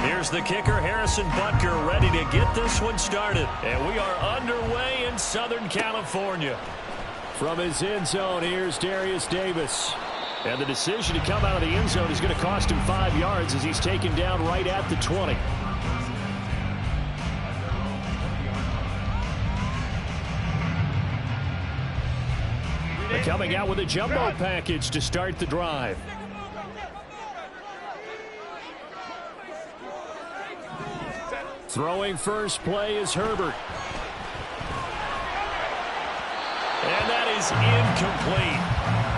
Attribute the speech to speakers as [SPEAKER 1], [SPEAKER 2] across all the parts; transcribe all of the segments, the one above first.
[SPEAKER 1] Here's the kicker, Harrison Butker, ready to get this one started. And we are underway in Southern California. From his end zone, here's Darius Davis. And the decision to come out of the end zone is going to cost him 5 yards as he's taken down right at the 20. They're coming out with a jumbo package to start the drive. Throwing first play is Herbert. And that is incomplete.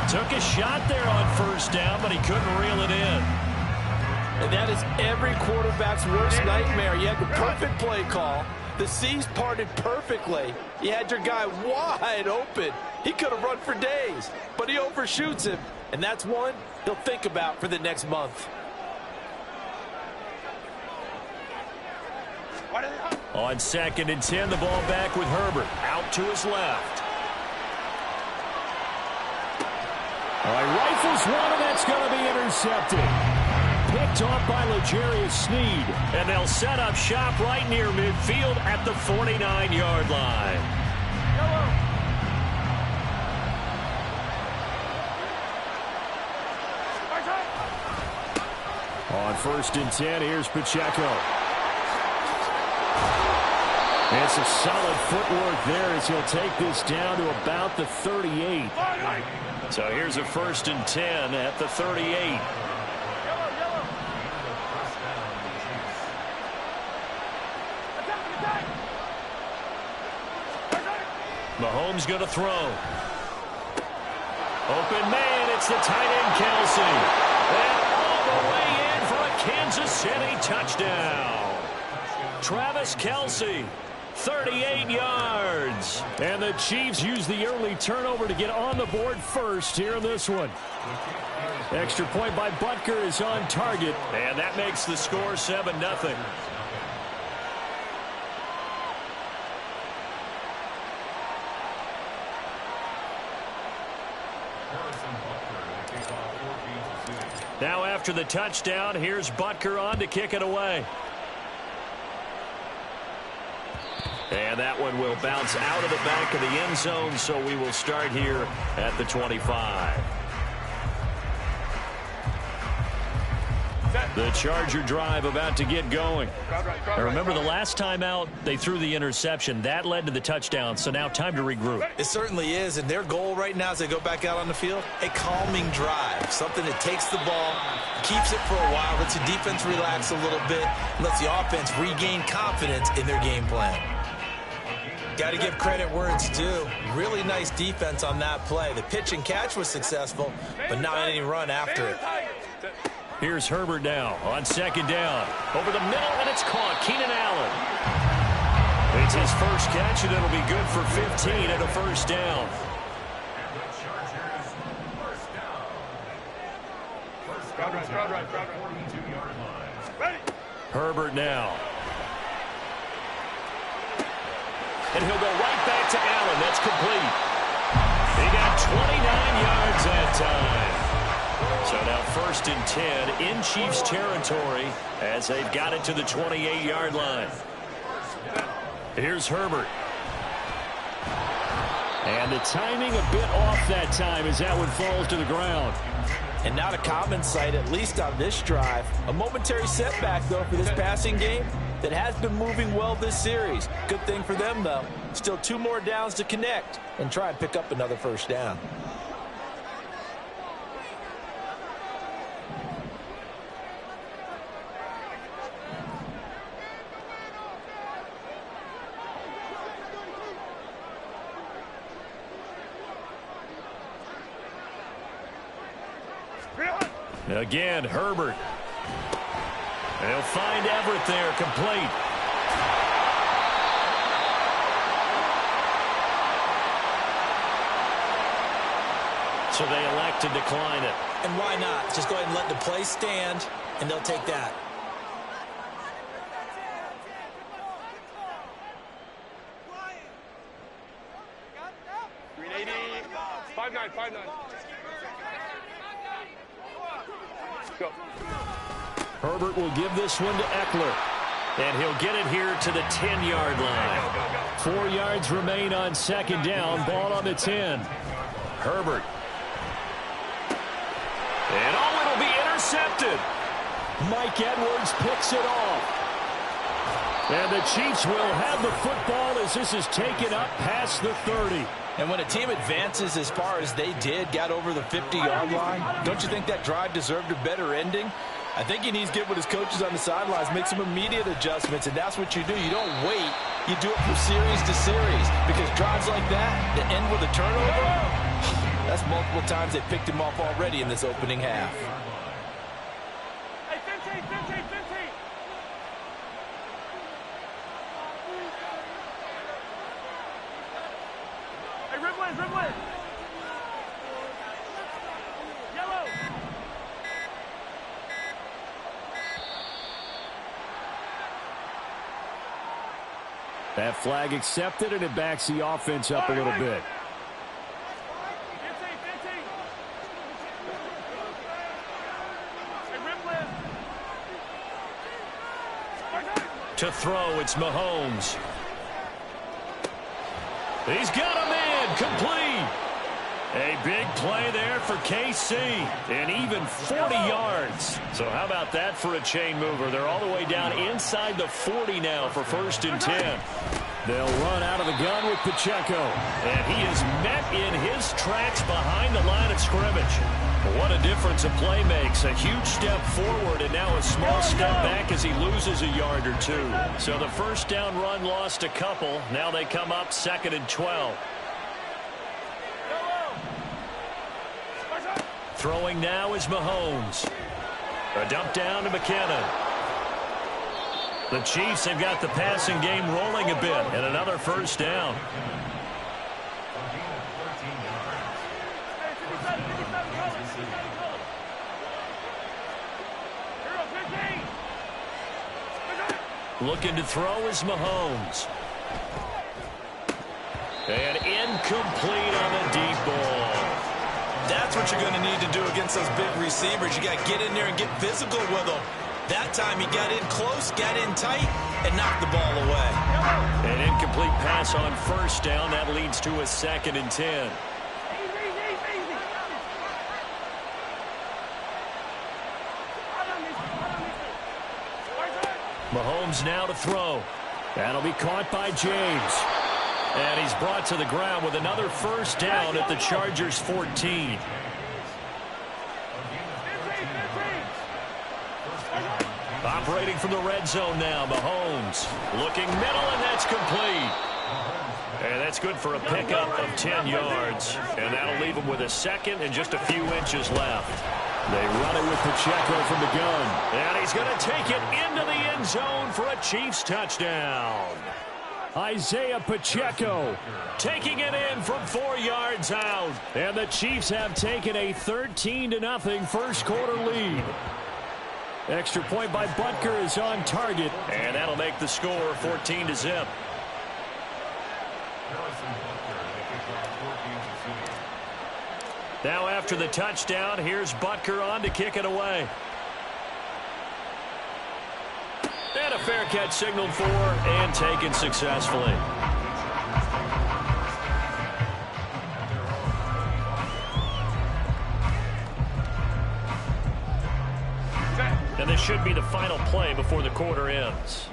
[SPEAKER 1] Took a shot there on first down, but he couldn't reel it in.
[SPEAKER 2] And that is every quarterback's worst nightmare. You had the perfect play call. The seas parted perfectly. You had your guy wide open. He could have run for days, but he overshoots him. And that's one he'll think about for the next month.
[SPEAKER 1] On 2nd and 10, the ball back with Herbert. Out to his left. All right, rifles one, and that's going to be intercepted. Picked off by L'Jarius Sneed. And they'll set up shop right near midfield at the 49-yard line. On 1st and 10, here's Pacheco. It's a solid footwork there as he'll take this down to about the 38. So here's a 1st and 10 at the 38. Mahomes going to throw. Open man, it's the tight end Kelce. And all the way in for a Kansas City touchdown. Travis Kelce. 38 yards. And the Chiefs use the early turnover to get on the board first here in this one. Extra point by Butker is on target. And that makes the score 7-0. Now after the touchdown, here's Butker on to kick it away. And that one will bounce out of the back of the end zone, so we will start here at the 25. The Charger drive about to get going. Now remember, the last time out, they threw the interception. That led to the touchdown, so now time to regroup.
[SPEAKER 2] It certainly is, and their goal right now as they go back out on the field, a calming drive, something that takes the ball, keeps it for a while, lets the defense relax a little bit, and lets the offense regain confidence in their game plan. Got to give credit where it's due. Really nice defense on that play. The pitch and catch was successful, but not any run after it.
[SPEAKER 1] Here's Herbert now on 2nd down. Over the middle, and it's caught. Keenan Allen. It's his first catch, and it'll be good for 15 and a first down. Herbert now. And he'll go right back to Allen. That's complete. He got 29 yards that time. So now 1st and 10 in Chiefs territory as they've got it to the 28-yard line. Here's Herbert. And the timing a bit off that time as that one falls to the ground.
[SPEAKER 2] And not a common sight, at least on this drive. A momentary setback, though, for this passing game that has been moving well this series. Good thing for them, though. Still 2 more downs to connect and try and pick up another first down.
[SPEAKER 1] Again, Herbert. They'll find Everett there, complete. So they elect to decline it.
[SPEAKER 2] And why not? Just go ahead and let the play stand, and they'll take that.
[SPEAKER 1] Herbert will give this one to Eckler. And he'll get it here to the 10-yard line. 4 yards remain on second down. Ball on the 10. Herbert. And it'll be intercepted. Mike Edwards picks it off. And the Chiefs will have the football as this is taken up past the 30.
[SPEAKER 2] And when a team advances as far as they did, got over the 50-yard line, don't you think that drive deserved a better ending? I think he needs to get with his coaches on the sidelines, make some immediate adjustments, and that's what you do. You don't wait. You do it from series to series, because drives like that end with a turnover, that's multiple times they picked him off already in this opening half.
[SPEAKER 3] Hey, 15. Hey, Rivlin. Yellow.
[SPEAKER 1] That flag accepted, and it backs the offense up a little bit.
[SPEAKER 3] 15. Hey, Rivlin.
[SPEAKER 1] To throw, it's Mahomes. He's got him in, complete. A big play there for KC, and even 40 yards. So how about that for a chain mover? They're all the way down inside the 40 now for 1st and 10. They'll run out of the gun with Pacheco, and he is met in his tracks behind the line of scrimmage. What a difference a play makes. A huge step forward and now a small step back as he loses a yard or two. So the first down run lost a couple. Now they come up 2nd and 12. Throwing now is Mahomes. A dump down to McKinnon. The Chiefs have got the passing game rolling a bit, and another first down. Looking to throw is Mahomes. And incomplete on the deep ball.
[SPEAKER 2] That's what you're going to need to do against those big receivers. You got to get in there and get physical with them. That time he got in close, got in tight, and knocked the ball away.
[SPEAKER 1] An incomplete pass on first down. That leads to a 2nd and 10. Mahomes now to throw. That'll be caught by James. And he's brought to the ground with another first down at the Chargers' 14. Operating from the red zone now, Mahomes. Looking middle, and that's complete. And that's good for a pickup of 10 yards. And that'll leave him with a 2nd and just a few inches left. They run it with Pacheco from the gun. And he's going to take it into the end zone for a Chiefs touchdown. Isaiah Pacheco taking it in from 4 yards out. And the Chiefs have taken a 13-0 first quarter lead. Extra point by Butker is on target. And that'll make the score 14-0. Now after the touchdown, here's Butker on to kick it away. And a fair catch signaled for and taken successfully. And this should be the final play before the quarter ends.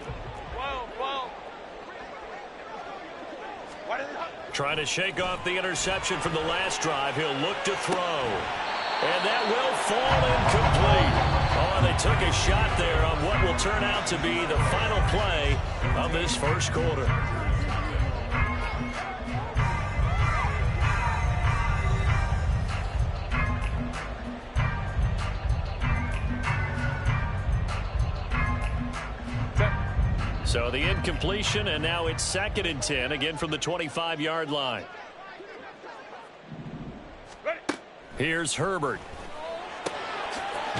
[SPEAKER 1] Trying to shake off the interception from the last drive. He'll look to throw. And that will fall incomplete. Oh, and they took a shot there on what will turn out to be the final play of this first quarter. So the incompletion, and now it's 2nd and 10, again from the 25-yard line. Here's Herbert.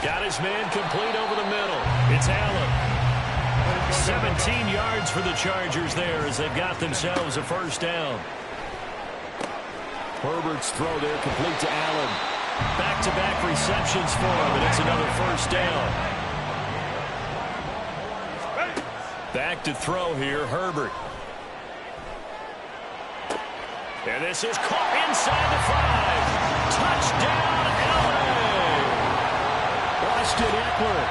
[SPEAKER 1] Got his man complete over the middle. It's Allen. 17 yards for the Chargers there as they've got themselves a first down. Herbert's throw there complete to Allen. Back-to-back receptions for him, and it's another first down. Back to throw here, Herbert. And this is caught inside the 5. Touchdown, LA. Austin Eckler,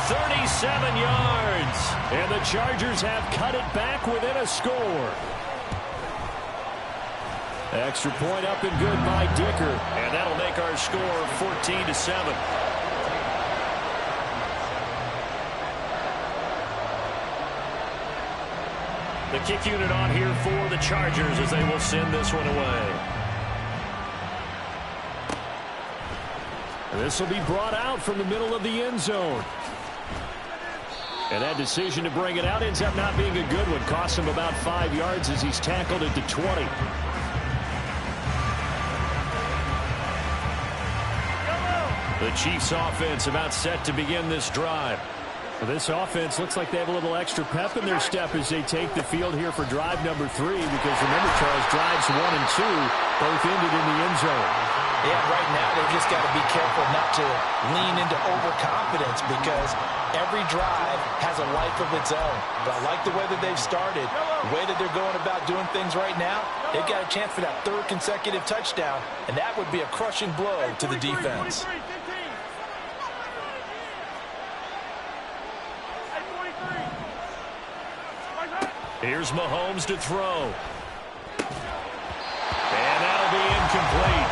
[SPEAKER 1] 37 yards. And the Chargers have cut it back within a score. Extra point up and good by Dicker. And that'll make our score 14-7. The kick unit on here for the Chargers as they will send this one away. This will be brought out from the middle of the end zone. And that decision to bring it out ends up not being a good one. Costs him about 5 yards as he's tackled at the 20. The Chiefs offense about set to begin this drive. This offense looks like they have a little extra pep in their step as they take the field here for drive number 3, because remember, Charles, drives 1 and 2 both ended in the end zone.
[SPEAKER 2] Yeah, right now they've just got to be careful not to lean into overconfidence, because every drive has a life of its own. But I like the way that they've started, the way that they're going about doing things right now. They've got a chance for that 3rd consecutive touchdown, and that would be a crushing blow to the defense.
[SPEAKER 1] Here's Mahomes to throw. And that'll be incomplete.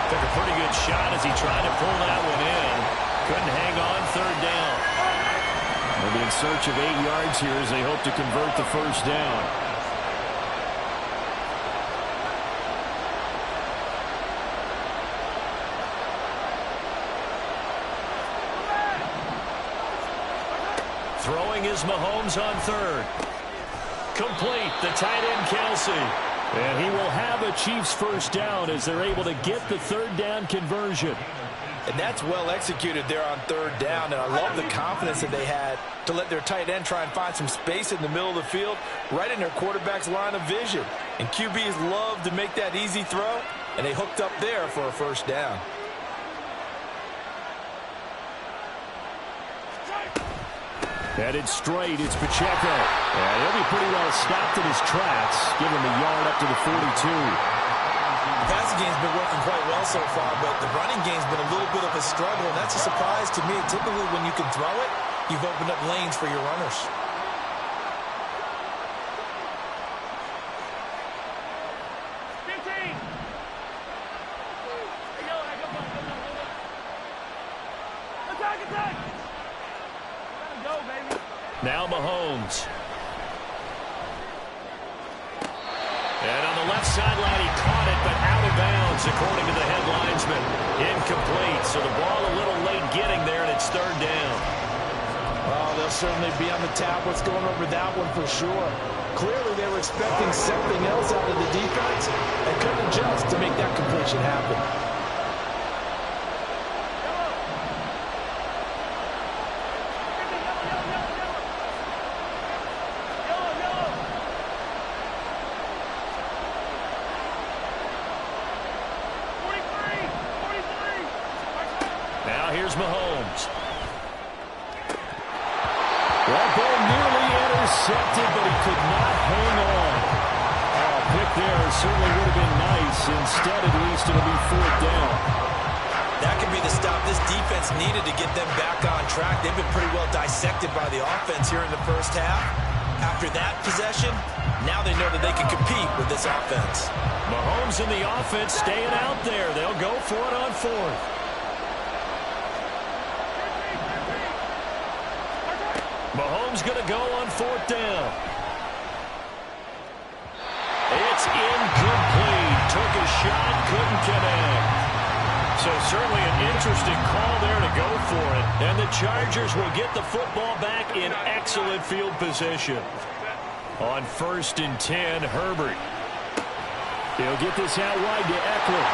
[SPEAKER 1] Took a pretty good shot as he tried to pull that one in. Couldn't hang on 3rd down. They'll be in search of 8 yards here as they hope to convert the 1st down. Throwing is Mahomes on 3rd. Complete, the tight end Kelsey. And he will have a Chiefs 1st down as they're able to get the 3rd down conversion.
[SPEAKER 2] And that's well executed there on 3rd down, and I love the confidence that they had to let their tight end try and find some space in the middle of the field, right in their quarterback's line of vision. And QBs love to make that easy throw, and they hooked up there for a 1st down.
[SPEAKER 1] Headed straight, it's Pacheco. And he'll be pretty well stopped in his tracks. Give him a yard up to the 42.
[SPEAKER 2] The passing game's been working quite well so far, but the running game's been a little bit of a struggle, and that's a surprise to me. Typically, when you can throw it, you've opened up lanes for your runners.
[SPEAKER 1] Now Mahomes. And on the left sideline, he caught it, but out of bounds, according to the head linesman. Incomplete, so the ball a little late getting there, and it's 3rd down.
[SPEAKER 2] Oh, they'll certainly be on the tablets going over that one for sure. Clearly, they were expecting something else out of the defense and couldn't adjust to make that completion happen.
[SPEAKER 1] Here's Mahomes. That ball nearly intercepted, but he could not hang on. Oh, pick there certainly would have been nice. Instead, at least, it'll be 4th down.
[SPEAKER 2] That could be the stop this defense needed to get them back on track. They've been pretty well dissected by the offense here in the 1st half. After that possession, now they know that they can compete with this offense.
[SPEAKER 1] Mahomes and the offense staying out there. They'll go for it on 4th. Mahomes going to go on 4th down. It's incomplete. Took a shot, couldn't connect. So certainly an interesting call there to go for it. And the Chargers will get the football back in excellent field position. On 1st and 10, Herbert. He'll get this out wide to Eckler.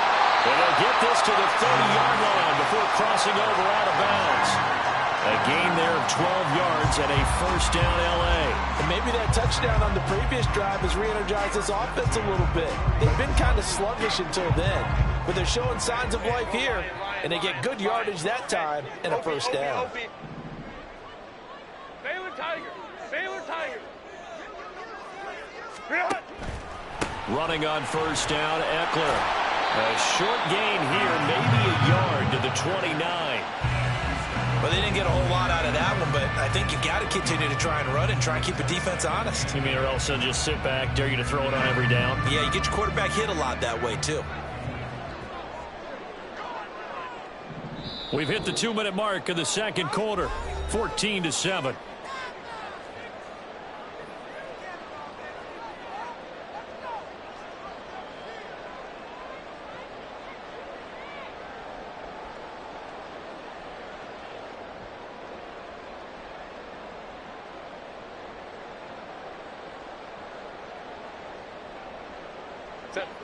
[SPEAKER 1] And they'll get this to the 30-yard line before crossing over out of bounds. A gain there of 12 yards and a 1st down, L.A.
[SPEAKER 2] And maybe that touchdown on the previous drive has re-energized this offense a little bit. They've been kind of sluggish until then, but they're showing signs of life here, and they get good yardage that time and a 1st down.
[SPEAKER 3] Baylor Tigers. Baylor Tiger.
[SPEAKER 1] Running on first down, Eckler. A short gain here, maybe a yard to the 29.
[SPEAKER 2] Well, they didn't get a whole lot out of that one, but I think you got to continue to try and run and try and keep the defense honest.
[SPEAKER 1] You mean or else they'll just sit back, dare you to throw it on every down?
[SPEAKER 2] Yeah, you get your quarterback hit a lot that way, too.
[SPEAKER 1] We've hit the 2-minute mark of the second quarter, 14-7.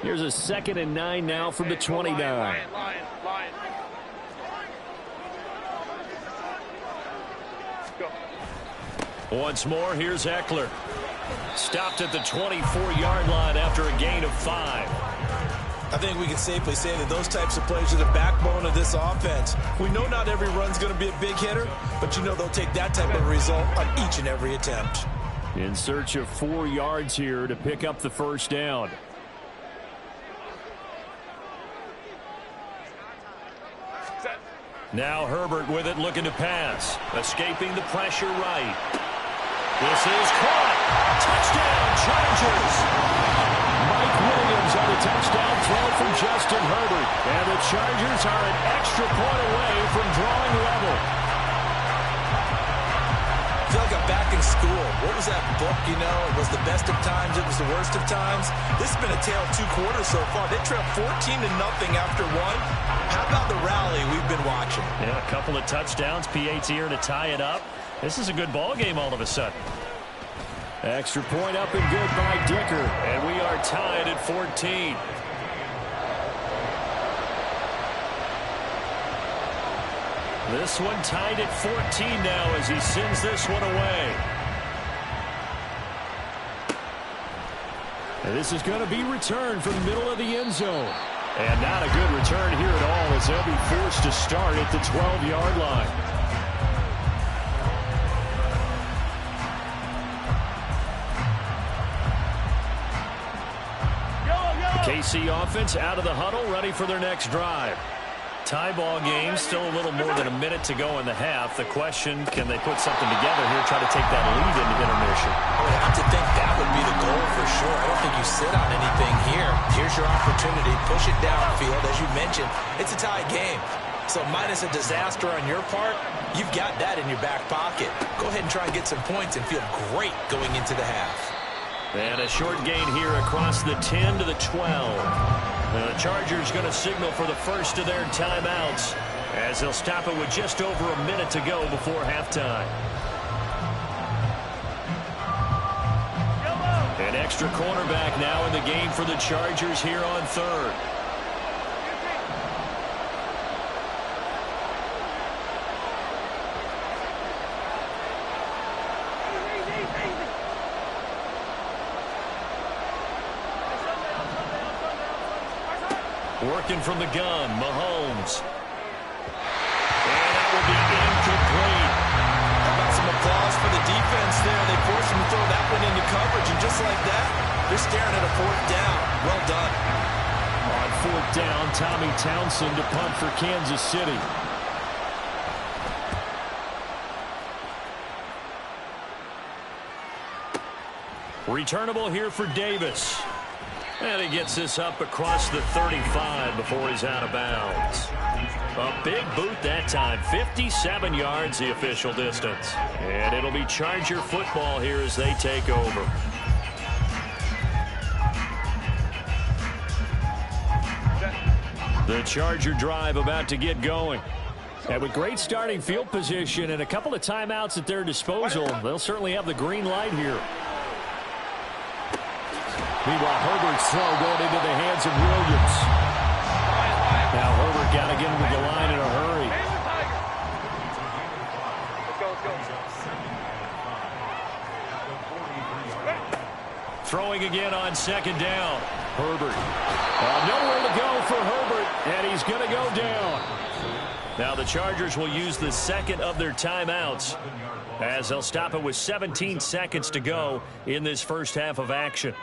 [SPEAKER 1] Here's a 2nd and 9 now from the 29.
[SPEAKER 3] Lion. Go.
[SPEAKER 1] Once more, here's Eckler. Stopped at the 24-yard line after a gain of 5.
[SPEAKER 2] I think we can safely say that those types of plays are the backbone of this offense. We know not every run's going to be a big hitter, but you know they'll take that type of result on each and every attempt.
[SPEAKER 1] In search of 4 yards here to pick up the first down. Now Herbert with it, looking to pass. Escaping the pressure right. This is caught. Touchdown, Chargers. Mike Williams on a touchdown throw from Justin Herbert. And the Chargers are an extra point away from drawing level.
[SPEAKER 2] I feel like I'm back in school. What was that book, you know? It was the best of times, it was the worst of times. This has been a tale of 2 quarters so far. They trailed 14-0 after 1. How about the rally we've been watching?
[SPEAKER 1] Yeah, a couple of touchdowns, PAT here to tie it up. This is a good ball game all of a sudden. Extra point up and good by Dicker. And we are tied at 14. This one tied at 14 now as he sends this one away. And this is going to be returned from the middle of the end zone. And not a good return here at all as they'll be forced to start at the 12-yard line. KC offense out of the huddle, ready for their next drive. Tie ball game, still a little more than a minute to go in the half. The question, can they put something together here, try to take that lead into intermission?
[SPEAKER 2] I would have to think that would be the goal for sure. I don't think you sit on anything here. Here's your opportunity. Push it downfield. As you mentioned, it's a tie game. So minus a disaster on your part, you've got that in your back pocket. Go ahead and try and get some points and feel great going into the half.
[SPEAKER 1] And a short gain here across the 10 to the 12. The Chargers going to signal for the first of their timeouts as they'll stop it with just over a minute to go before halftime. An extra cornerback now in the game for the Chargers here on third. Working from the gun, Mahomes. And that will be incomplete.
[SPEAKER 2] How about some applause for the defense there? They forced him to throw that one into coverage, and just like that, they're staring at a 4th down. Well done.
[SPEAKER 1] On 4th down, Tommy Townsend to punt for Kansas City. Returnable here for Davis. And he gets this up across the 35 before he's out of bounds. A big boot that time. 57 yards the official distance. And it'll be Charger football here as they take over. The Charger drive about to get going. And with great starting field position and a couple of timeouts at their disposal, they'll certainly have the green light here. Meanwhile, Herbert's throw going into the hands of Williams. Now Herbert got to get him to the line in a hurry. Throwing again on 2nd down. Herbert. Nowhere to go for Herbert, and he's going to go down. Now the Chargers will use the 2nd of their timeouts as they'll stop it with 17 seconds to go in this first half of action.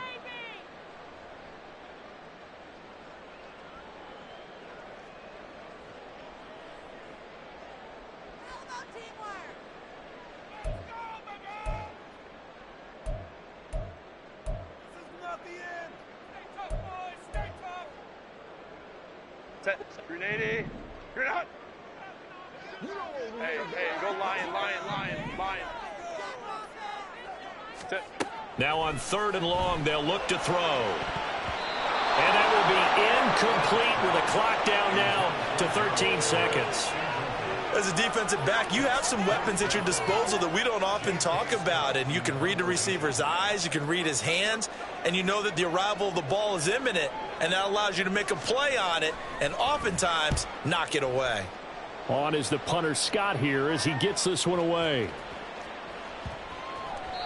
[SPEAKER 3] Set. Grenade. Grenade. Hey, go lion. Set.
[SPEAKER 1] Now on 3rd and long, they'll look to throw. And that will be incomplete with a clock down now to 13 seconds.
[SPEAKER 2] As a defensive back, you have some weapons at your disposal that we don't often talk about. And you can read the receiver's eyes, you can read his hands, and you know that the arrival of the ball is imminent. And that allows you to make a play on it and oftentimes knock it away.
[SPEAKER 1] On is the punter Scott here as he gets this one away.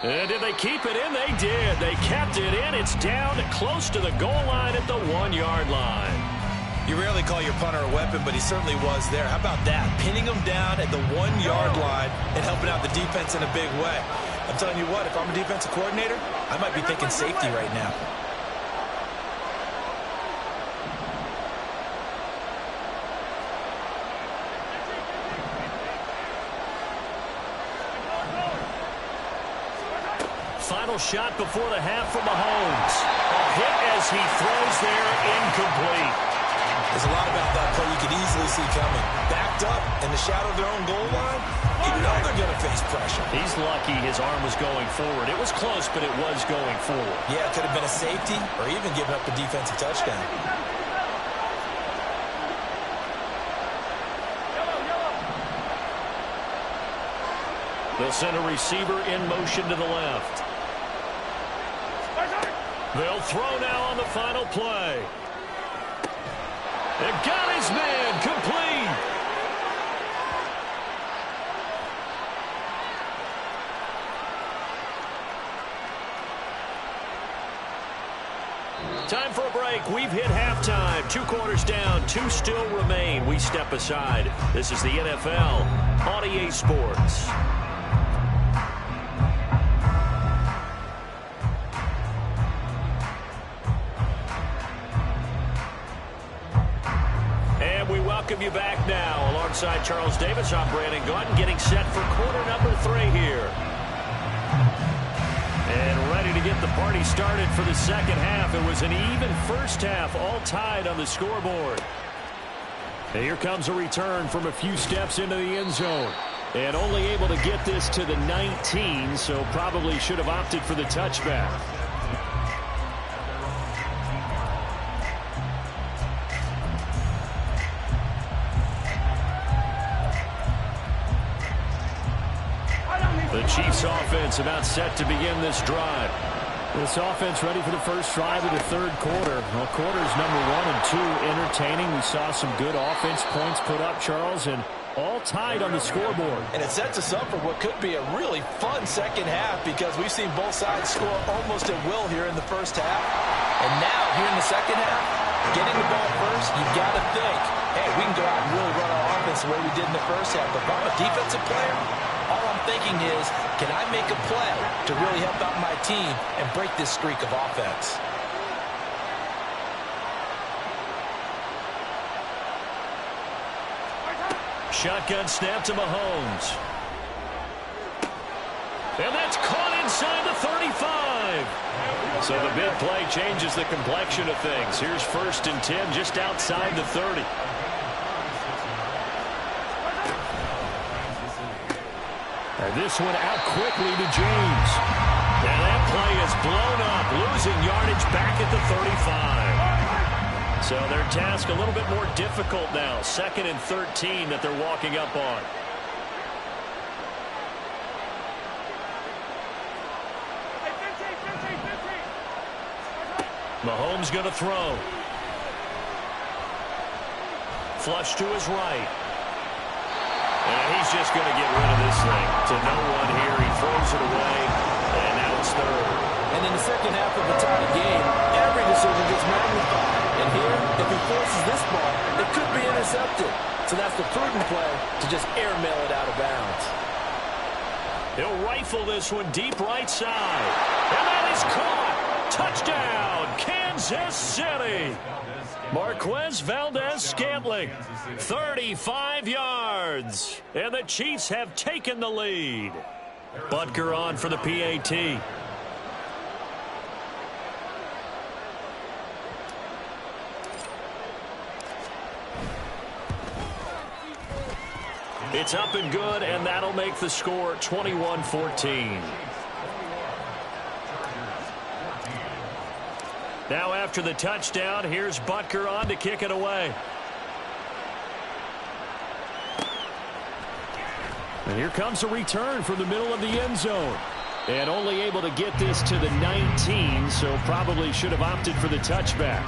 [SPEAKER 1] And did they keep it in? They did. They kept it in. It's down close to the goal line at the 1-yard line.
[SPEAKER 2] You rarely call your punter a weapon, but he certainly was there. How about that? Pinning him down at the 1-yard line and helping out the defense in a big way. I'm telling you what, if I'm a defensive coordinator, I might be thinking safety right now.
[SPEAKER 1] Final shot before the half from Mahomes. A hit as he throws there, incomplete.
[SPEAKER 2] There's a lot about that play you could easily see coming. Backed up in the shadow of their own goal line, you know they're going to face pressure.
[SPEAKER 1] He's lucky his arm was going forward. It was close, but it was going forward.
[SPEAKER 2] Yeah, it could have been a safety or even giving up a defensive touchdown.
[SPEAKER 1] They'll send a receiver in motion to the left. They'll throw now on the final play. They got his man complete. Time for a break. We've hit halftime. 2 quarters down, 2 still remain. We step aside. This is the NFL on EA Sports. Welcome you back now. Alongside Charles Davis, I'm Brandon Gaudin, getting set for quarter number 3 here. And ready to get the party started for the second half. It was an even first half, all tied on the scoreboard. And here comes a return from a few steps into the end zone. And only able to get this to the 19, so probably should have opted for the touchback. The Chiefs offense about set to begin this drive. This offense ready for the first drive of the 3rd quarter. Well, quarters number 1 and 2 entertaining. We saw some good offense points put up, Charles, and all tied on the scoreboard.
[SPEAKER 2] And it sets us up for what could be a really fun second half because we've seen both sides score almost at will here in the first half. And now, here in the second half, getting the ball first, you've got to think, hey, we can go out and really run our offense the way we did in the first half. But if I'm a defensive player, all I'm thinking is, can I make a play to really help out my team and break this streak of offense?
[SPEAKER 1] Shotgun snap to Mahomes. And that's caught inside the 35. So the big play changes the complexion of things. Here's 1st and 10 just outside the 30. And this one out quickly to James. And that play is blown up, losing yardage back at the 35. So their task a little bit more difficult now. 2nd and 13 that they're walking up on. Mahomes going to throw. Flush to his right. And he's just going to get rid of this thing to no one here. He throws it away, and now it's 3rd.
[SPEAKER 2] And in the second half of a tied game, every decision gets magnified. And here, if he forces this ball, it could be intercepted. So that's the prudent play to just airmail it out of bounds.
[SPEAKER 1] He'll rifle this one deep right side. And that is caught. Touchdown, Kansas City. Marquez Valdez-Scantling, 35 yards. And the Chiefs have taken the lead. Butker on for the PAT. It's up and good, and that'll make the score 21-14. Now after the touchdown, here's Butker on to kick it away. And here comes a return from the middle of the end zone. And only able to get this to the 19, so probably should have opted for the touchback.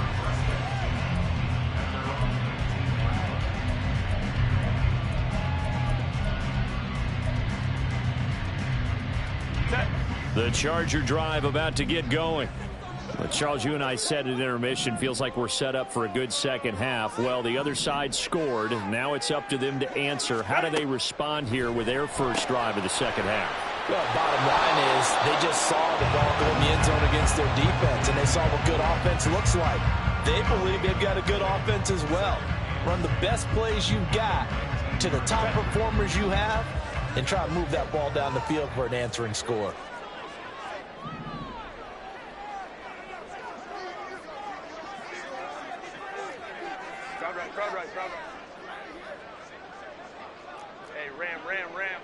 [SPEAKER 1] The Charger drive about to get going. But Charles, you and I said at intermission, feels like we're set up for a good second half. Well, the other side scored. Now it's up to them to answer. How do they respond here with their first drive of the second half?
[SPEAKER 2] Well, bottom line is they just saw the ball go in the end zone against their defense, and they saw what good offense looks like. They believe they've got a good offense as well. Run the best plays you've got to the top performers you have, and try to move that ball down the field for an answering score.
[SPEAKER 3] Crowd right. Hey, ram.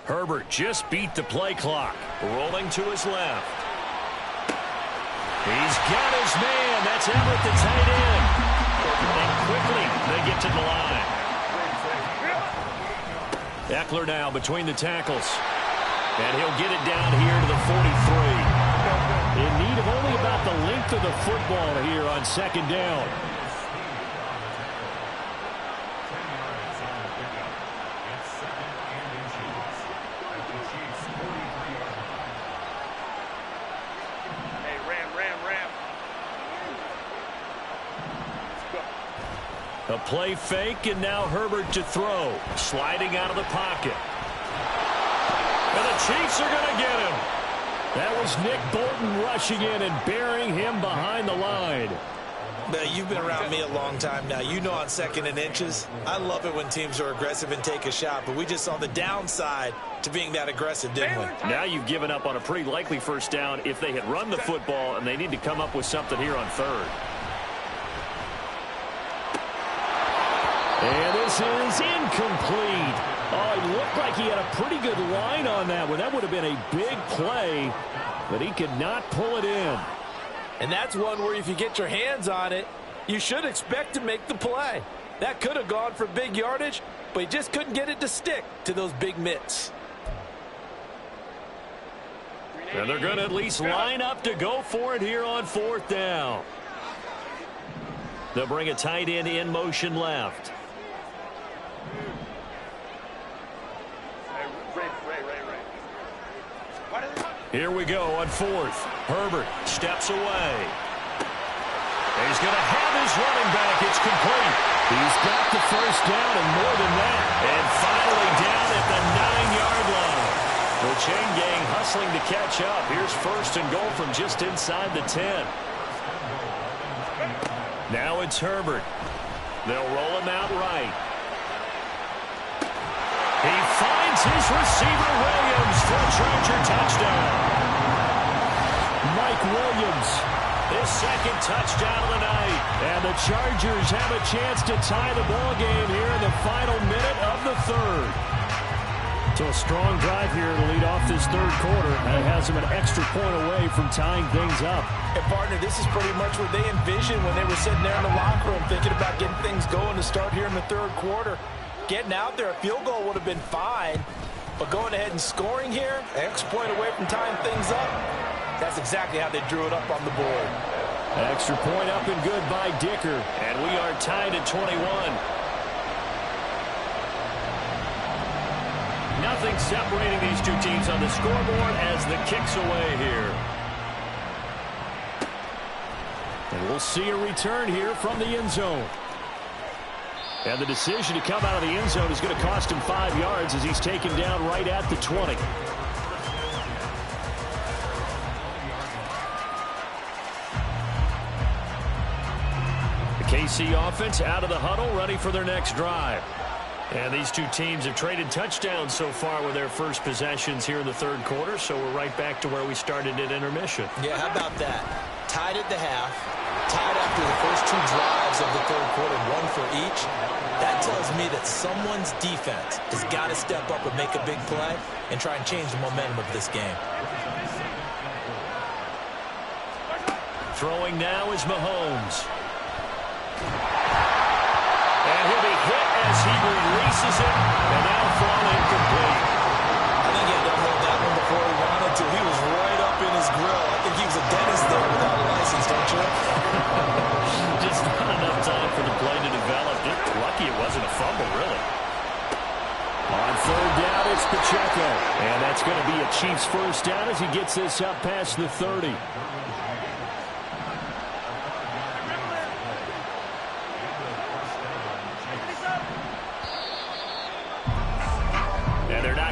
[SPEAKER 1] Herbert just beat the play clock. Rolling to his left. He's got his man. That's Everett, the tight end. And quickly they get to the line. Eckler now between the tackles. And he'll get it down here to the 43. In need of only about the length of the football here on second down.
[SPEAKER 3] Hey, ram.
[SPEAKER 1] A play fake, and now Herbert to throw. Sliding out of the pocket. And the Chiefs are going to get him. That was Nick Bolton rushing in and burying him behind the line.
[SPEAKER 2] Now, you've been around me a long time now. You know on second and inches, I love it when teams are aggressive and take a shot, but we just saw the downside to being that aggressive, didn't we?
[SPEAKER 1] Now you've given up on a pretty likely first down if they had run the football, and they need to come up with something here on third. And this is incomplete. Oh, it looked like he had a pretty good line on that one. That would have been a big play, but he could not pull it in.
[SPEAKER 2] And that's one where if you get your hands on it, you should expect to make the play. That could have gone for big yardage, but he just couldn't get it to stick to those big mitts.
[SPEAKER 1] And they're going to at least line up to go for it here on fourth down. They'll bring a tight end in motion left. Here we go on fourth. Herbert steps away. He's going to have his running back. It's complete. He's got the first down and more than that. And finally down at the 9-yard line. The chain gang hustling to catch up. Here's first and goal from just inside the 10. Now it's Herbert. They'll roll him out right. He finds his receiver, Williams, for a Charger touchdown. Mike Williams, his second touchdown of the night. And the Chargers have a chance to tie the ball game here in the final minute of the third. So a strong drive here to lead off this third quarter. And it has them an extra point away from tying things up.
[SPEAKER 2] And partner, this is pretty much what they envisioned when they were sitting there in the locker room thinking about getting things going to start here in the third quarter. Getting out there, a field goal would have been fine. But going ahead and scoring here, an extra point away from tying things up, that's exactly how they drew it up on the board.
[SPEAKER 1] Extra point up and good by Dicker. And we are tied at 21. Nothing separating these two teams on the scoreboard as the kick's away here. And we'll see a return here from the end zone. And the decision to come out of the end zone is going to cost him 5 yards as he's taken down right at the 20. The KC offense out of the huddle, ready for their next drive. And these two teams have traded touchdowns so far with their first possessions here in the third quarter, so we're right back to where we started at intermission.
[SPEAKER 2] Yeah, how about that? Tied at the half, tied after the first 2 drives of the third quarter, 1 for each. That tells me that someone's defense has got to step up and make a big play and try and change the momentum of this game.
[SPEAKER 1] Throwing now is Mahomes. And he'll be hit as he releases it, and now thrown incomplete.
[SPEAKER 2] I think he had to hold that one before he wanted to. He was right up in his grill. I think he was a dentist there without a license, don't you?
[SPEAKER 1] Just not enough time for the play to develop. Lucky it wasn't a fumble, really. On third down, it's Pacheco. And that's going to be a Chiefs first down as he gets this up past the 30.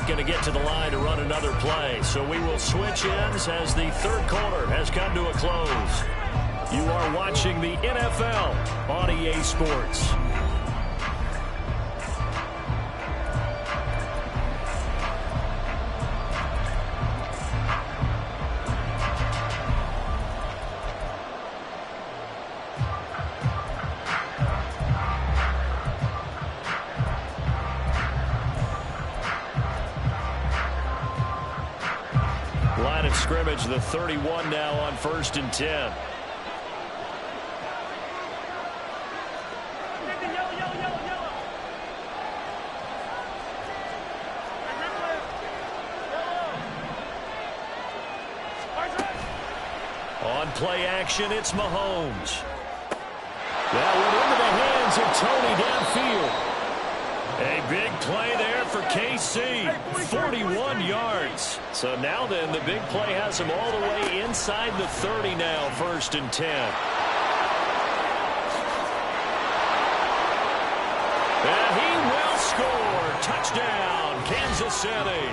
[SPEAKER 1] Going to get to the line to run another play. So we will switch ends as the third quarter has come to a close. You are watching the NFL on EA Sports. Line of scrimmage, the 31 now on 1st and 10. On play action, it's Mahomes. That went into the hands of Tony downfield. A big play there for KC, 41 yards. So now then, the big play has him all the way inside the 30 now, 1st and 10. And he will score. Touchdown, Kansas City.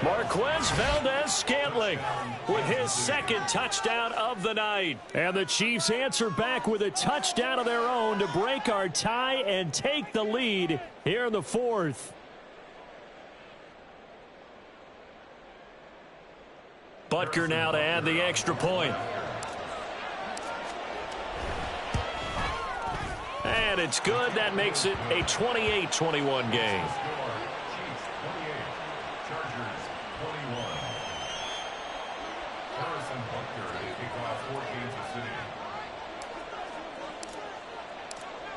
[SPEAKER 1] Marquez Valdez-Scantling with his second touchdown of the night. And the Chiefs answer back with a touchdown of their own to break our tie and take the lead here in the fourth. Butker now to add the extra point. And it's good. That makes it a 28-21 game.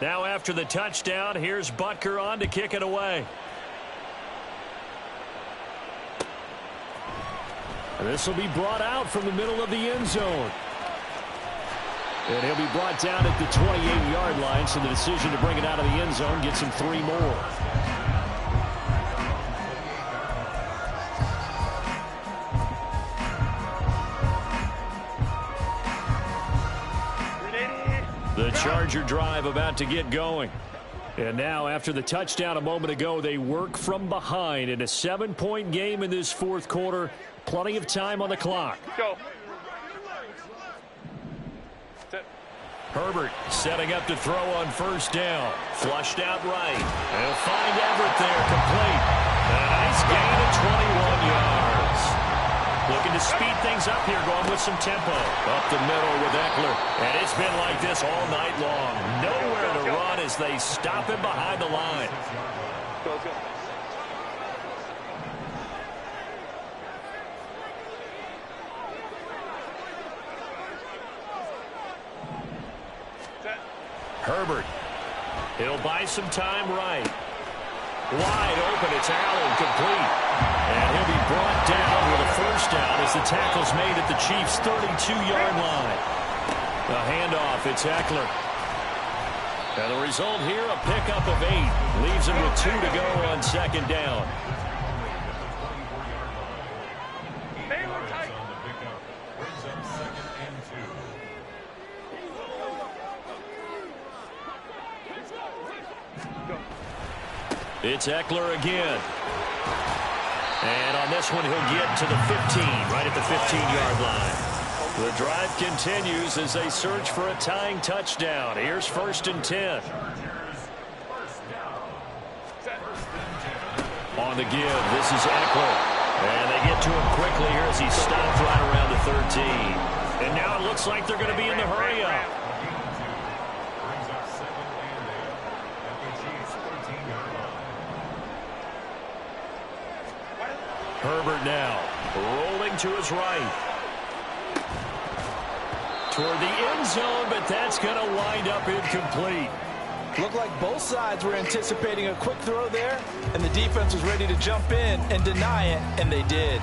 [SPEAKER 1] Now after the touchdown, here's Butker on to kick it away. And this will be brought out from the middle of the end zone. And he'll be brought down at the 28-yard line, so the decision to bring it out of the end zone gets him 3 more. The Charger drive about to get going. And now, after the touchdown a moment ago, they work from behind in a 7-point game in this fourth quarter. Plenty of time on the clock.
[SPEAKER 3] Go.
[SPEAKER 1] Herbert setting up to throw on 1st down. Flushed out right. They'll find Everett there, complete. A nice gain of 21 yards. Looking to speed things up here, going with some tempo. Up the middle with Eckler. And it's been like this all night long. Nowhere to run as they stop him behind the line.
[SPEAKER 3] Go, go.
[SPEAKER 1] Herbert. He'll buy some time right. Wide open. It's Allen, complete. And he'll be brought down with a 1st down as the tackle's made at the Chiefs' 32-yard line. The handoff, it's Eckler. And the result here, a pickup of 8. Leaves him with 2 to go on 2nd down. It's Eckler again. And on this one, he'll get to the 15, right at the 15-yard line. The drive continues as they search for a tying touchdown. Here's 1st and 10. On the give, this is Eckler. And they get to him quickly here as he stopped right around the 13. And now it looks like they're going to be in the hurry-up. Herbert now rolling to his right. Toward the end zone, but that's going to wind up incomplete.
[SPEAKER 2] Looked like both sides were anticipating a quick throw there, and the defense was ready to jump in and deny it, and they did.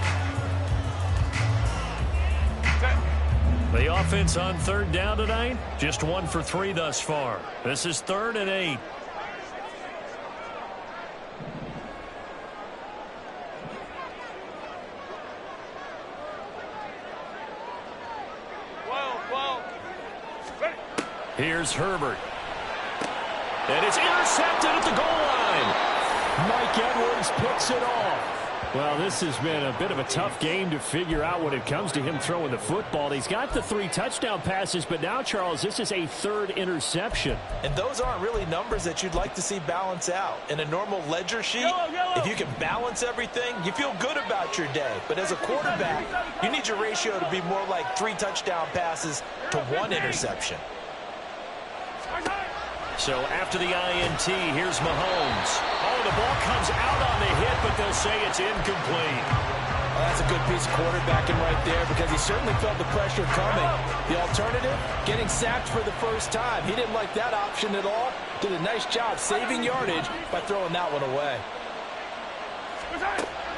[SPEAKER 1] The offense on 3rd down tonight, just 1 for 3 thus far. This is 3rd and 8. Here's Herbert. And it's intercepted at the goal line. Mike Edwards picks it off. Well, this has been a bit of a tough game to figure out when it comes to him throwing the football. He's got the 3 touchdown passes, but now, Charles, this is a 3rd interception.
[SPEAKER 2] And those aren't really numbers that you'd like to see balance out. In a normal ledger sheet, if you can balance everything, you feel good about your day. But as a quarterback, you need your ratio to be more like 3 touchdown passes to 1 interception.
[SPEAKER 1] So after the INT, here's Mahomes. Oh, the ball comes out on the hit, but they'll say it's incomplete.
[SPEAKER 2] Well, that's a good piece of quarterbacking right there because he certainly felt the pressure coming. The alternative, getting sacked for the first time. He didn't like that option at all. Did a nice job saving yardage by throwing that one away.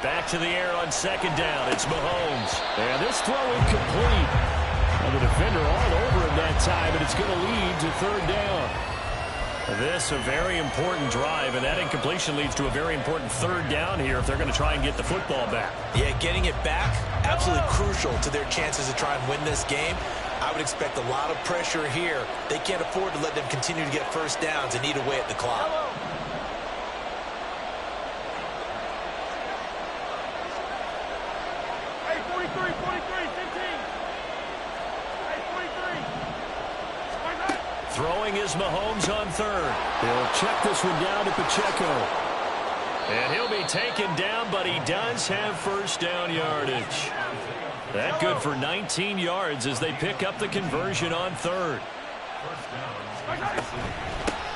[SPEAKER 1] Back to the air on 2nd down. It's Mahomes. And this throw incomplete. And the defender all over him that time, and it's going to lead to 3rd down. This a very important drive, and that incompletion leads to a very important 3rd down here if they're going to try and get the football back.
[SPEAKER 2] Yeah, getting it back, absolutely crucial to their chances to try and win this game. I would expect a lot of pressure here. They can't afford to let them continue to get 1st downs and eat away at the clock.
[SPEAKER 3] Hey, 43, 15.
[SPEAKER 1] Throwing is Mahomes on 3rd. He'll check this one down to Pacheco. And he'll be taken down, but he does have 1st down yardage. That good for 19 yards as they pick up the conversion on 3rd.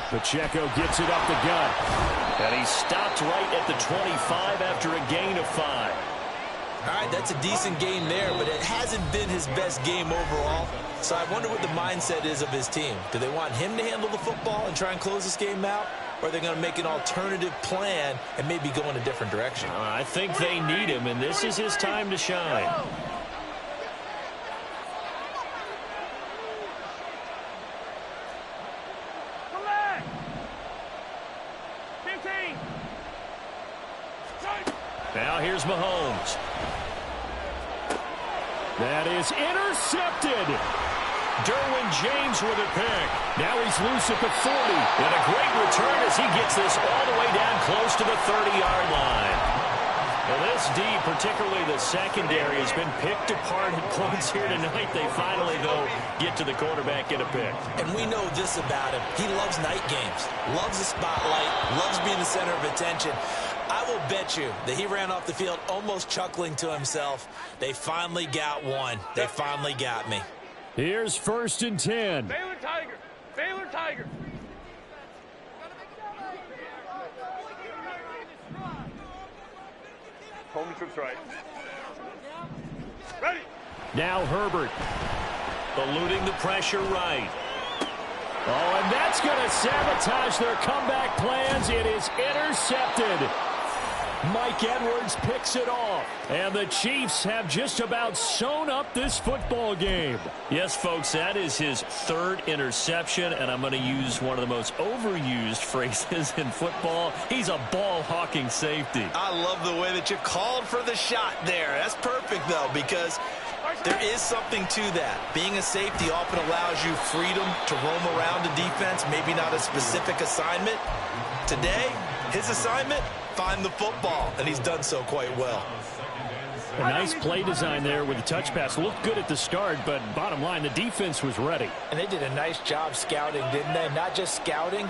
[SPEAKER 1] Pacheco gets it up the gut. And he stopped right at the 25 after a gain of 5.
[SPEAKER 2] All right, that's a decent game there, but it hasn't been his best game overall. So I wonder what the mindset is of his team. Do they want him to handle the football and try and close this game out? Or are they going to make an alternative plan and maybe go in a different direction?
[SPEAKER 1] I think they need him, and this is his time to shine. Now here's Mahomes. That is intercepted. Derwin James with a pick. Now he's loose at the 40. And a great return as he gets this all the way down close to the 30-yard line. Well, this D, particularly the secondary, has been picked apart at points here tonight. They finally, though, get to the quarterback and a pick.
[SPEAKER 2] And we know this about him. He loves night games, loves the spotlight, loves being the center of attention. I will bet you that he ran off the field almost chuckling to himself. They finally got one. They finally got me.
[SPEAKER 1] Here's 1st and 10.
[SPEAKER 3] Baylor Tiger. Baylor Tiger. Home trips right. Ready.
[SPEAKER 1] Now Herbert. Eluding the pressure right. Oh, and that's going to sabotage their comeback plans. It is intercepted. Mike Edwards picks it off. And the Chiefs have just about sewn up this football game. Yes, folks, that is his 3rd interception, and I'm going to use one of the most overused phrases in football. He's a ball-hawking safety.
[SPEAKER 2] I love the way that you called for the shot there. That's perfect, though, because there is something to that. Being a safety often allows you freedom to roam around the defense, maybe not a specific assignment. Today, His assignment, find the football, and he's done so quite well.
[SPEAKER 1] A nice play design there with the touch pass. Looked good at the start, but bottom line, the defense was ready.
[SPEAKER 4] And they did a nice job scouting, didn't they? Not just scouting,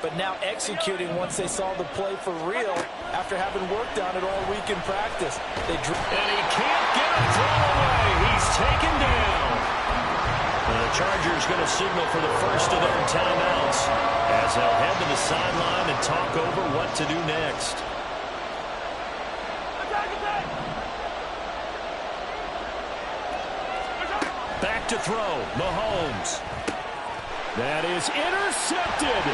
[SPEAKER 4] but now executing once they saw the play for real after having worked on it all week in practice.
[SPEAKER 1] And he can't get a throw away. He's taken down. And the Chargers going to signal for the first of their timeouts as they'll head to the sideline and talk over what to do next. Back to throw, Mahomes. That is intercepted.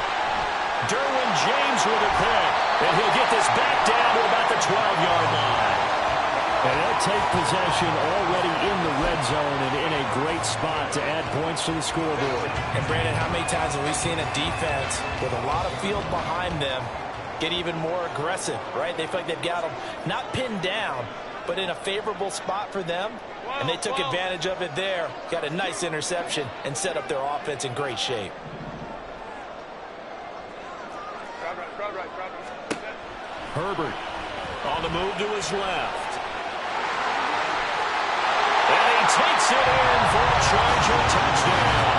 [SPEAKER 1] Derwin James with a pick. And he'll get this back down to about the 12-yard line. And they'll take possession already in the red zone and in a great spot to add points to the scoreboard.
[SPEAKER 4] And Brandon, how many times have we seen a defense with a lot of field behind them get even more aggressive, right? They feel like they've got them not pinned down, but in a favorable spot for them. And they took advantage of it there. Got a nice interception and set up their offense in great shape.
[SPEAKER 1] Herbert on the move to his left. And he takes it in for a Charger touchdown.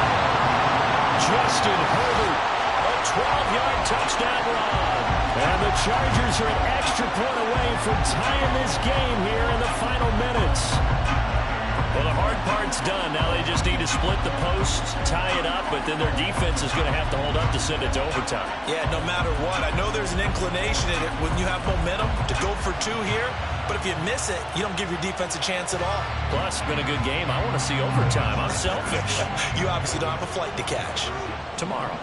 [SPEAKER 1] Justin Herbert, a 12-yard touchdown run. And the Chargers are an extra point away from tying this game here in the final minutes. Well, the hard part's done. Now they just need to split the post, tie it up, but then their defense is going to have to hold up to send it to overtime.
[SPEAKER 2] Yeah, no matter what. I know there's an inclination in it when you have momentum to go for two here, but if you miss it, you don't give your defense a chance at all.
[SPEAKER 1] Plus, it's been a good game. I want to see overtime. I'm selfish.
[SPEAKER 2] You obviously don't have a flight to catch.
[SPEAKER 1] Tomorrow.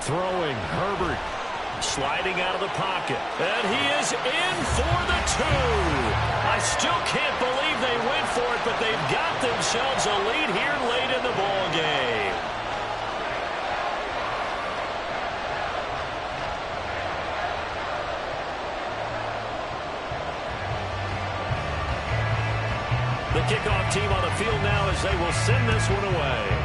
[SPEAKER 1] Throwing, Herbert sliding out of the pocket. And he is in for the two. I still can't believe they went for it, but they've got themselves a lead here late in the ball game. The kickoff team on the field now as they will send this one away.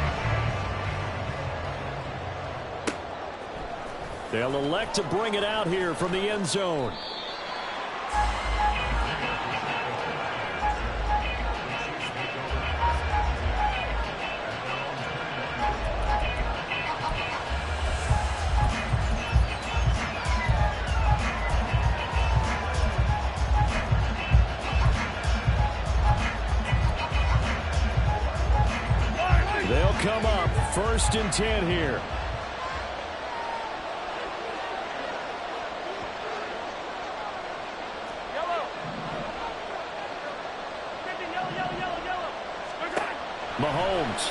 [SPEAKER 1] They'll elect to bring it out here from the end zone. They'll come up 1st and 10 here. Mahomes.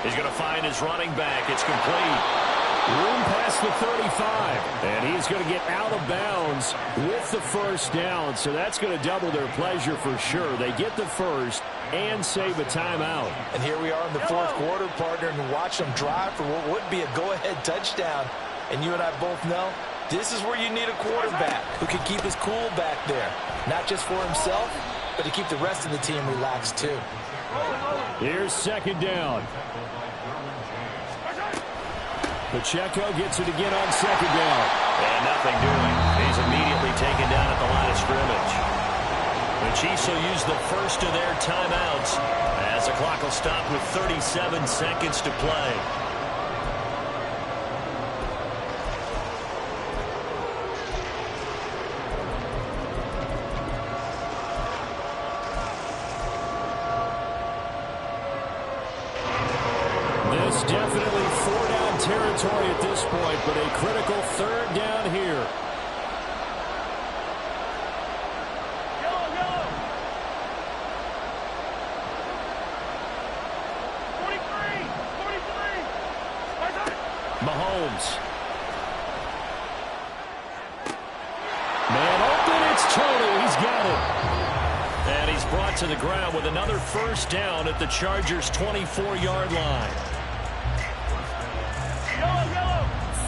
[SPEAKER 1] He's going to find his running back. It's complete. Room past the 35. And he's going to get out of bounds with the first down. So that's going to double their pleasure for sure. They get the first and save a timeout.
[SPEAKER 4] And here we are in the fourth quarter, partner, and watch them drive for what would be a go-ahead touchdown. And you and I both know this is where you need a quarterback who can keep his cool back there. Not just for himself, but to keep the rest of the team relaxed too.
[SPEAKER 1] Here's 2nd down. Pacheco gets it again on 2nd down. And nothing doing. He's immediately taken down at the line of scrimmage. The Chiefs will use the first of their timeouts as the clock will stop with 37 seconds to play. Definitely 4-down territory at this point, but a critical 3rd down here.
[SPEAKER 3] Yellow. 43.
[SPEAKER 1] Mahomes. Man open, it's Tony. He's got it. And he's brought to the ground with another 1st down at the Chargers' 24-yard line.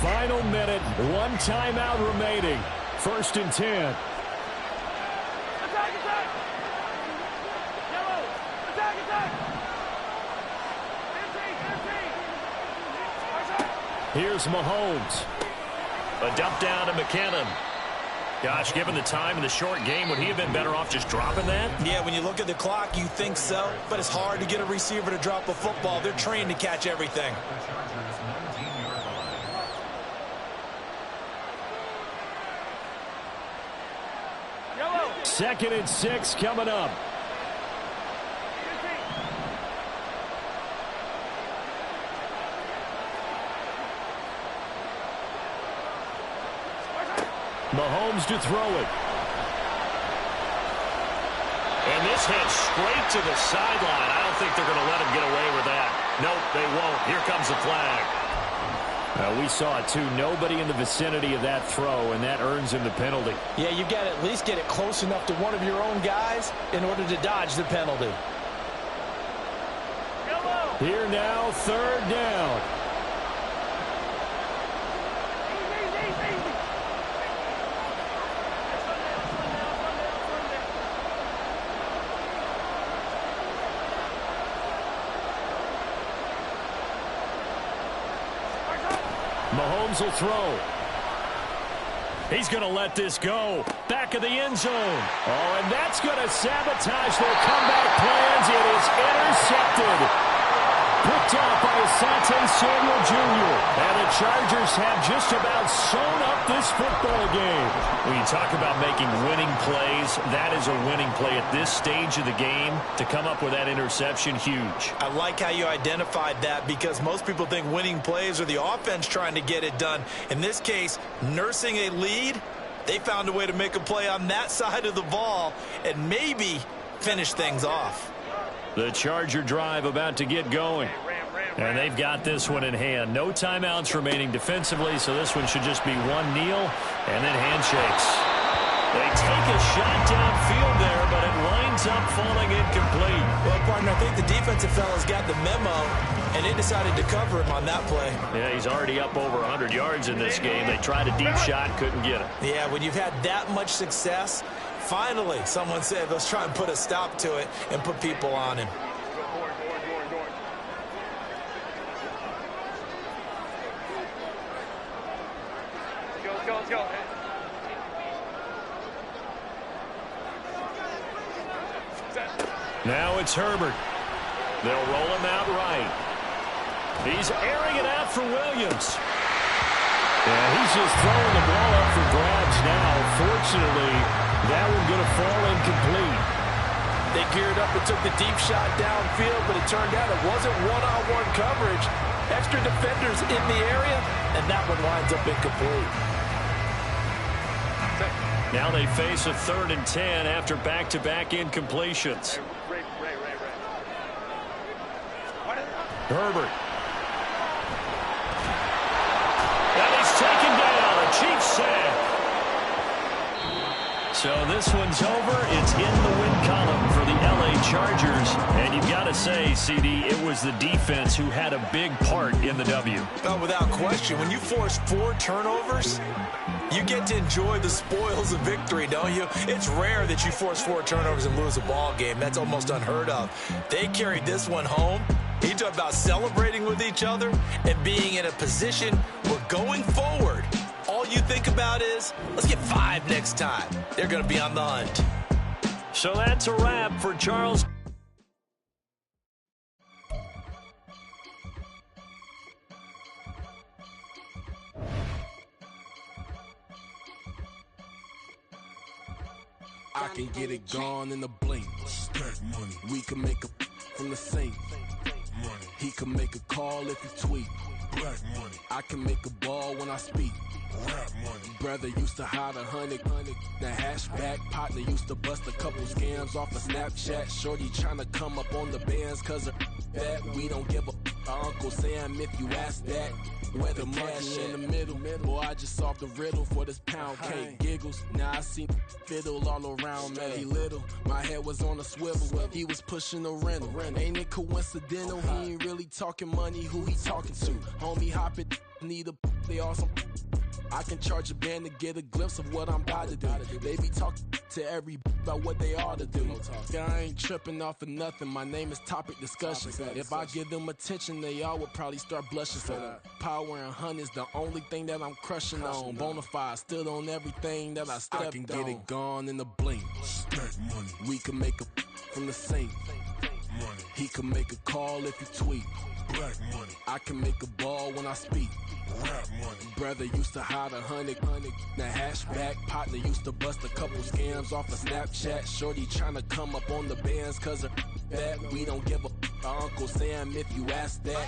[SPEAKER 1] Final minute, one timeout remaining. 1st and 10.
[SPEAKER 3] Attack, attack! Yellow! Attack, attack!
[SPEAKER 1] Here's Mahomes. A dump down to McKinnon. Gosh, given the time in the short game, would he have been better off just dropping that?
[SPEAKER 2] Yeah, when you look at the clock, you think so. But it's hard to get a receiver to drop a football. They're trained to catch everything.
[SPEAKER 3] Yellow!
[SPEAKER 1] 2nd and 6 coming up. Mahomes to throw it. And this heads straight to the sideline. I don't think they're going to let him get away with that. Nope, they won't. Here comes the flag. We saw it, too. Nobody in the vicinity of that throw, and that earns him the penalty.
[SPEAKER 4] Yeah, you got to at least get it close enough to one of your own guys in order to dodge the penalty.
[SPEAKER 3] Yellow!
[SPEAKER 1] Here now, 3rd down. Mahomes will throw. He's going to let this go. Back of the end zone. Oh, and that's going to sabotage their comeback plans. It is intercepted. Picked off by Asante Samuel Jr. And the Chargers have just about sewn up this football game. When you talk about making winning plays, that is a winning play at this stage of the game. To come up with that interception, huge.
[SPEAKER 2] I like how you identified that because most people think winning plays are the offense trying to get it done. In this case, nursing a lead, they found a way to make a play on that side of the ball and maybe finish things off.
[SPEAKER 1] The Charger drive about to get going. And they've got this one in hand. No timeouts remaining defensively, so this one should just be one kneel and then handshakes. They take a shot downfield there, but it winds up falling incomplete.
[SPEAKER 2] Well, partner, I think the defensive fellas got the memo, and they decided to cover him on that play.
[SPEAKER 1] Yeah, he's already up over 100 yards in this game. They tried a deep shot, couldn't get it.
[SPEAKER 2] Yeah, when you've had that much success, finally someone said, let's try and put a stop to it and put people on him.
[SPEAKER 3] Let's go.
[SPEAKER 1] Now it's Herbert. They'll roll him out right. He's airing it out for Williams. Yeah, he's just throwing the ball up for grabs now. Fortunately, that one going to fall incomplete.
[SPEAKER 4] They geared up and took the deep shot downfield, but it turned out it wasn't one-on-one coverage. Extra defenders in the area, and that one winds up incomplete.
[SPEAKER 1] Now they face a 3rd and 10 after back-to-back incompletions. Herbert. And he's taken down. A cheap sack. So this one's over. It's in the win column for the LA Chargers. And you've got to say, CD, it was the defense who had a big part in the W.
[SPEAKER 2] Oh, without question. When you force 4 turnovers, you get to enjoy the spoils of victory, don't you? It's rare that you force 4 turnovers and lose a ball game. That's almost unheard of. They carried this one home. You talk about celebrating with each other and being in a position where going forward, all you think about is, let's get 5 next time. They're going to be on the hunt.
[SPEAKER 1] So that's a wrap for Charles.
[SPEAKER 5] I can get it gone in a blink. Stack money. We can make a from the sink. Money. He can make a call if he tweet. Black money. I can make a ball when I speak. Rap money. Brother used to hide 100. The hashback partner used to bust a couple scams off of Snapchat. Shorty tryna come up on the bands cause of that. We don't give a Uncle Sam, if you ask that. Where the monkey in the middle. Boy, I just solved the riddle for this pound cake. Giggles, now I see fiddle all around me. He little, my head was on a swivel. He was pushing a rental. Ain't it coincidental? He ain't really talking money, who he talking to? Homie, hop it, need a they awesome. I can charge a band to get a glimpse of what I'm about to do. They be talking to every about what they ought to do. I ain't tripping off of nothing. My name is Topic Discussion. If I give them attention, they all would probably start blushing. So power and hunt is the only thing that I'm crushing on. Bonafide stood on everything that I stepped on. I can get it gone in a blink. Stack money. We can make a from the sink. Money. He can make a call if you tweet. Black money. I can make a ball when I speak. Rap money. Brother used to hide 100. Now hashback partner used to bust a couple scams off of Snapchat. Shorty tryna come up on the bands cause of that. We don't give a Uncle Sam if you ask that.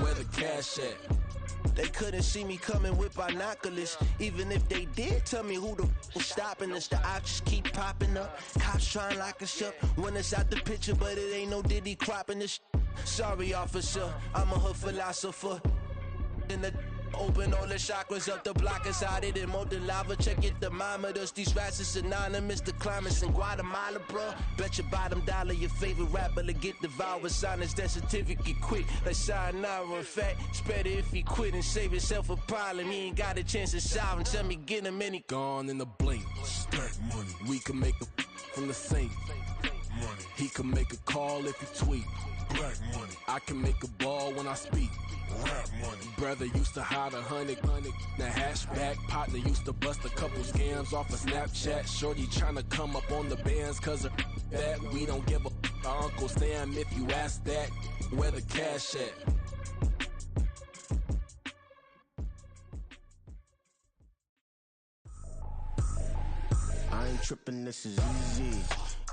[SPEAKER 5] Where the cash at?
[SPEAKER 6] They couldn't see me coming with binoculars. Even if they did tell me who the was stopping us, the options keep popping up. Cops trying to lock us up when it's out the picture, but it ain't no Diddy cropping this. Sorry, officer, I'm a hood philosopher. In the open all the chakras up the block inside it and molten lava. Check your thermometers. These rats is synonymous to climates in Guatemala, bro. Bet your bottom dollar your favorite rapper to get devoured. Sign his death certificate quick. Like sayonara. In fact, it's better if he quit and save himself a problem. He ain't got a chance to solve and tell me get him any.
[SPEAKER 5] Gone in the blink. Stack money. We can make a from the sink. Money. He can make a call if you tweet. Black money. I can make a ball when I speak. Rap money. Brother used to hide 100. Now hashback partner used to bust a couple scams off of Snapchat. Shorty tryna come up on the bands cause of that. We don't give a Uncle Sam if you ask that. Where the cash at?
[SPEAKER 7] I ain't tripping, this is easy.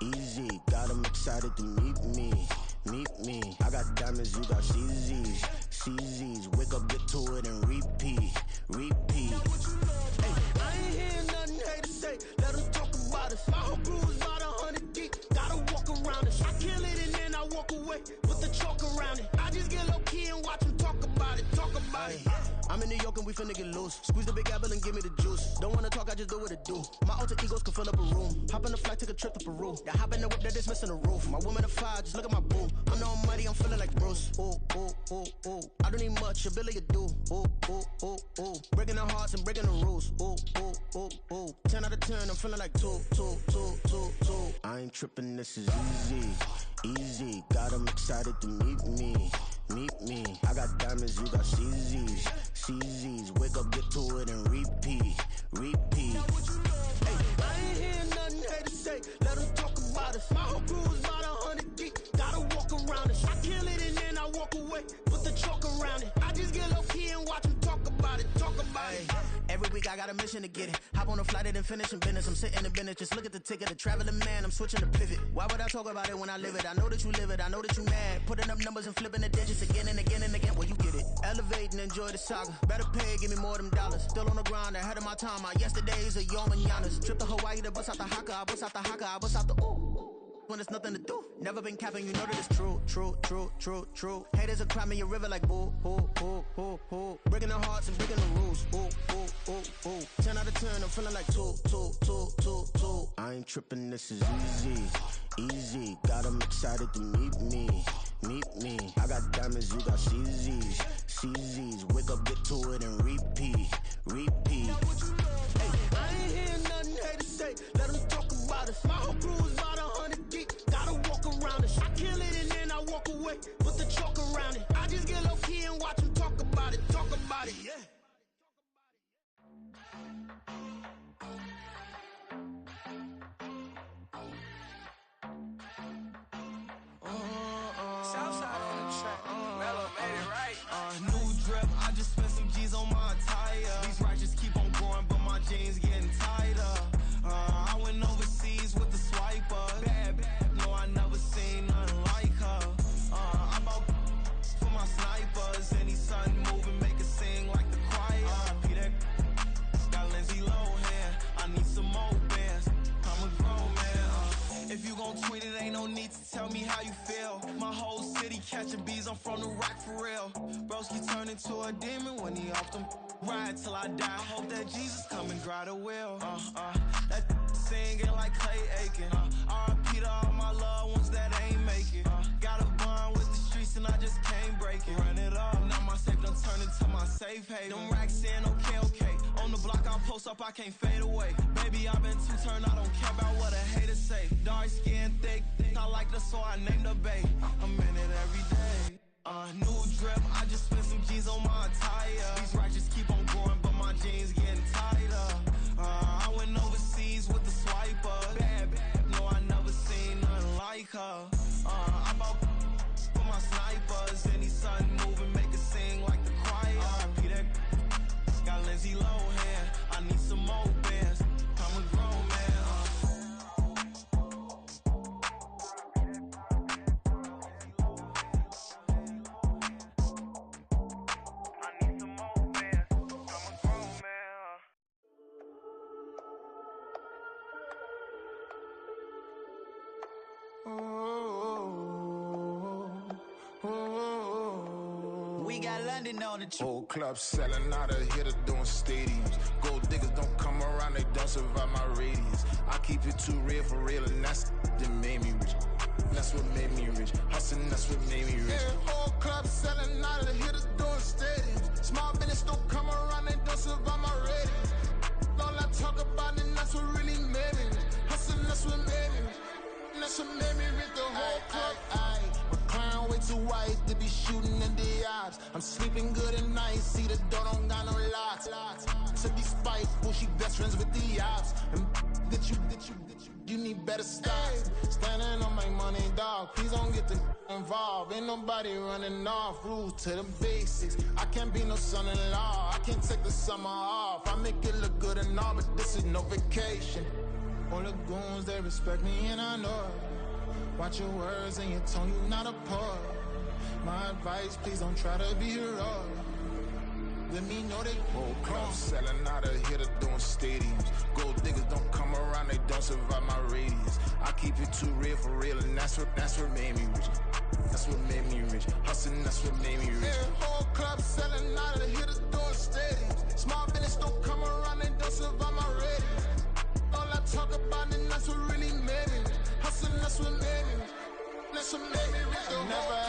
[SPEAKER 7] Easy, got 'em excited to meet me. Meet me. I got diamonds, you got CZs. CZs, wake up, get to it, and repeat. Repeat.
[SPEAKER 6] Hey, I ain't hearing nothing haters say. Let them talk about us. My whole crew is about 100 deep. Gotta walk around us. I kill it and then I walk away with the chalk around it. I just get low key and watch them talk about it. Talk about it.
[SPEAKER 7] I'm in New York and we finna get loose. Squeeze the big apple and give me the juice. Don't wanna talk, I just do what it do. My alter egos can fill up a room. Hop in the flight, take a trip to Peru. Yeah, hop in the whip that is missing the roof. My woman a fire, just look at my boo. I'm the almighty, I'm feeling like Bruce. Ooh, ooh, ooh, ooh. I don't need much, a Billy a do. Ooh, ooh, ooh, ooh. Breaking the hearts and breaking the rules. Ooh, ooh, ooh, ooh. 10 out of 10, I'm feeling like 2, 2, 2, 2, 2. I ain't tripping, this is easy. Easy, got 'em excited to meet me. Meet me. I got diamonds, you got CZs. CZs, wake up, get to it, and repeat. Repeat.
[SPEAKER 6] Hey, I ain't hearing nothing haters say. Let them talk about us. My whole crew is about 100 deep. Gotta walk around us. I kill it and then I walk away. Put the chalk around it. I just get low key and watch them talk about it. Talk about it.
[SPEAKER 7] Every week I got a mission to get it. Hop on a flight and then finish in business. I'm sitting in business, just look at the ticket. A traveling man, I'm switching to pivot. Why would I talk about it when I live it? I know that you live it, I know that you mad. Putting up numbers and flipping the digits again and again and again. Well, you get it. Elevate and enjoy the saga. Better pay, give me more of them dollars. Still on the grind, ahead of my time. My yesterdays are your mananas. Trip to Hawaii to bust out the haka. I bust out the haka, I bust out the ooh. When there's nothing to do. Never been capping, you know that it's true, true, true, true, true. Haters are climbing your river like boo, boo, boo, boo, boo. Breaking the hearts and breaking the rules. Ooh, ooh, ooh, ooh. 10 out of 10, I'm feeling like 2, 2, 2, 2, 2. I ain't tripping, this is easy. Easy, got 'em excited to meet me. Meet me. I got diamonds, you got CZs. CZs, wake up, get to it, and repeat. Repeat.
[SPEAKER 6] Hey, I ain't hearing nothing haters say. Let them talk about us. My whole crew is about 100 deep. Gotta walk around us. I kill it and then I walk away. Put the chalk around it. I just get low key and watch them talk about it. Talk about it, yeah.
[SPEAKER 3] Southside on the track. Mellow made it right.
[SPEAKER 8] New drip, I just spent some G's on my attire. These righteous keep on going, but my jeans getting tighter. I went overseas with the swiper. Bad, no, I never seen nothing like her. I bought for my snipers. Any son moving, make it sing like the choir. Peter got Lindsay Lohan. I need some more bands. I'm a grown man. If you gon' tweet it, ain't no need need to tell me how you feel. My whole city catching bees, I'm from the rock for real. Broski turned into a demon when he off them. Ride till I die, hope that Jesus come and grind the wheel. That singing like Clay Aiken. R.I.P. to all my loved ones that ain't make it. Got a bond with the streets and I just can't break it. Run it up, now my safe done turned into my safe haven. Them racks in, okay. On the block I'll post up, I can't fade away. Baby, I've been too turned, I don't care about what a hater say. Dark skin, thick, I like the so I named the babe. I'm in it every day. New drip, I just spent some G's on my attire. These righteous keep on growing, but my jeans getting tighter. I went overseas with the swiper. Bad, no, I never seen nothing like her. I bought for my snipers. Any sun moving, make it sing like the choir. R.I.P. that got Lindsay Lohan. I need some more bands. I'm a grown man.
[SPEAKER 7] We got London on the trip.
[SPEAKER 9] Whole club selling out of hitter doing stadiums. Gold diggers don't come around, they don't survive my radius. I keep it too real for real, and that's that made me rich. That's what made me rich. Hustling, that's what made me rich. Yeah, whole club selling out of hitters doing stadiums. Small business don't come around, they don't survive my radius. All I talk about, and that's what really made me rich. Hustling, that's what made me rich. That's what made me rich. The whole club. McLaren way too white to be shooting in the ops. I'm sleeping good at night, see the door don't got no locks. To be spiteful, she best friends with the ops. And you need better stop. Standing on my money, dog. Please don't get the involved. Ain't nobody running off. Rules to the basics. I can't be no son-in-law. I can't take the summer off. I make it look good and all, but this is no vacation. All the goons, they respect me and I know it. Watch your words and your tone, you not a poet. My advice, please don't try to be heroic. Let me know they whole club selling out of hitter doing stadiums. Gold diggers don't come around, they don't survive my radius. I keep it too real for real, and that's what made me rich. That's what made me rich. Hustling, that's what made me rich. Yeah, whole club selling out of hitters doing stadiums. Small business don't come around, they don't survive my radius. All I talk about, and that's what really made me rich. Hustling, that's what made me rich. That's what made me rich. Never